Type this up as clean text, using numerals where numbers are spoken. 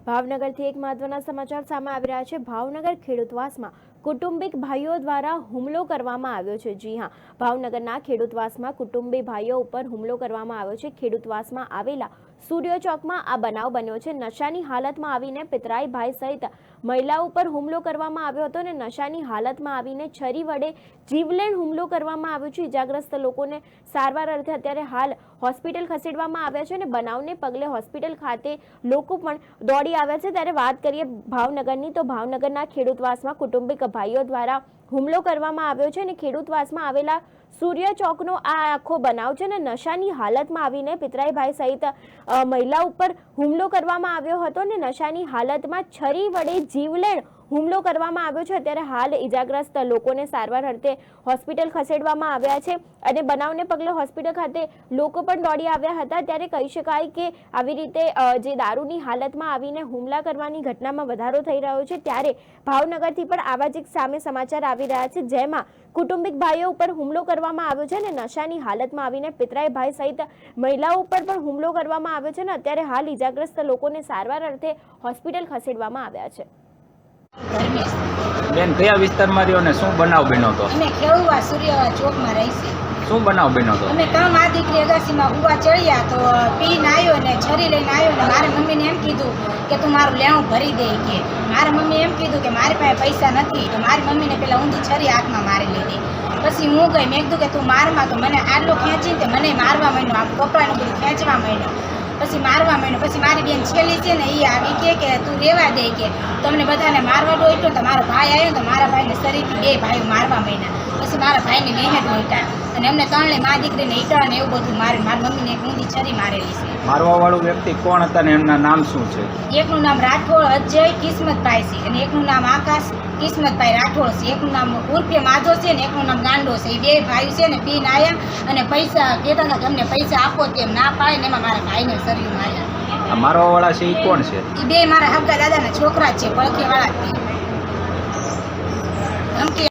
ભાવનગરથી એક મહત્વના સમાચાર સામે આવી રહ્યા છે। ભાવનગર ખેડૂતવાસમાં કુટુંબિક ભાઈઓ દ્વારા હુમલો કરવામાં આવ્યો છે। જી હા, ભાવનગરના ખેડૂતવાસમાં કુટુંબી ભાઈઓ ઉપર હુમલો કરવામાં આવ્યો છે। ખેડૂતવાસમાં આવેલા સૂર્ય ચોકમાં આ બનાવ બન્યો છે। નશાની હાલતમાં આવીને પિતરાઈ ભાઈ સહિત મહિલા ઉપર હુમલો કરવામાં આવ્યો હતો અને નશાની હાલતમાં આવીને છરી વડે જીવલેણ હુમલો કરવામાં આવ્યો છે। ઇજાગ્રસ્ત લોકોને સારવાર અર્થે અત્યારે હાલ હોસ્પિટલ ખસેડવામાં આવ્યા છે અને બનાવને પગલે હોસ્પિટલ ખાતે લોકો પણ દોડી આવ્યા છે। ત્યારે વાત કરીએ ભાવનગરની, તો ભાવનગરના ખેડૂતવાસમાં કુટુંબિક ભાઈઓ દ્વારા હુમલો કરવામાં આવ્યો છે અને ખેડૂતવાસમાં આવેલા સૂર્ય ચોકનો આ આખો બનાવ છે અને નશાની હાલતમાં આવીને પિતરાઈ ભાઈ સહિત મહિલા ઉપર હુમલો કરવામાં આવ્યો હતો અને નશાની હાલતમાં છરી વડે જીવલેણ હુમલો કરવામાં આવ્યો છે। અત્યારે હાલ ઇજાગ્રસ્ત લોકોને સારવાર અર્થે હોસ્પિટલ ખસેડવામાં આવ્યા છે અને બનાવને પગલે હોસ્પિટલ ખાતે લોકો પણ દોડી આવ્યા હતા। ત્યારે કહી શકાય કે આવી રીતે જે દારૂની હાલતમાં આવીને હુમલા કરવાની ઘટનામાં વધારો થઈ રહ્યો છે, ત્યારે ભાવનગરથી પણ આવા જ એક સામે સમાચાર આવી રહ્યા છે, જેમાં કુટુંબિક ભાઈઓ ઉપર હુમલો કરવામાં આવ્યો છે અને નશાની હાલતમાં આવીને પિતરાઈ ભાઈ સહિત મહિલાઓ ઉપર પણ હુમલો કરવામાં આવ્યો છે અને અત્યારે હાલ ઇજાગ્રસ્ત લોકોને સારવાર અર્થે હોસ્પિટલ ખસેડવામાં આવ્યા છે। બેન, કયા વિસ્તારમાં રહ્યો ને શું બનાવ બન્યો હતો? અમે ખેડૂવા સૂર્ય ચોકમાં રહીશું। શું બનાવ બન્યો હતો? અમે કામ આ દીકરી અગાસીમાં ઉવા ચડ્યા તો પીને આવ્યો ને છરી લઈને આવ્યો ને મારી મમ્મીને એમ કીધું કે તું મારું લેણું ભરી દે કે મારી મમ્મી એમ કીધું કે મારી પાસે પૈસા નથી, તો મારી મમ્મીને પેલા ઊંધી છરી હાથમાં મારી લીધી। પછી હું ગઈ, મેં કીધું કે તું મારમાં, તો મને આટલો ખેંચીને મને મારવા માંડ્યો, આમ કપડાનું બધું ખેંચવા માંડ્યો, પછી મારવા માંડ્યો। પછી મારી બેન છેલ્લી છે ને એ આવી કે તું રેવા દે કે તમને બધાને મારવા દોડ્યો, તો મારો ભાઈ આવ્યો તો મારા ભાઈને શરીરથી બે ભાઈઓ મારવા માંડ્યા। પછી મારા ભાઈને નેહે દોડ્યા અને અમને ત્રણે મા દીકરીને ઈટા ને એવું બધું માર્યું। મારી મમ્મીને એક ઊંધી છરી મારેલી છે। મારવા વાળું વ્યક્તિ કોણ હતા ને એમના નામ શું છે? એકનું નામ રાઠોડ અજય કિસ્મતભાઈ છે અને એકનું નામ આકાશ કિસ્મતભાઈ રાઠોડ છે। એકનું નામ ઉર્ફે માધો છે ને એકનું નામ ગાંડો છે। એ બે ભાઈ છે ને પીને આવ્યા અને પૈસા કહેતા હતા કે અમને પૈસા આપો, તેમ ના પાડે ને એમાં મારા ભાઈને શરીર માર્યા। આ મારવા વાળા છે એ કોણ છે? એ બે મારા હગા દાદાના છોકરા જ છે, પડખે વાળા જ છે। ધમકી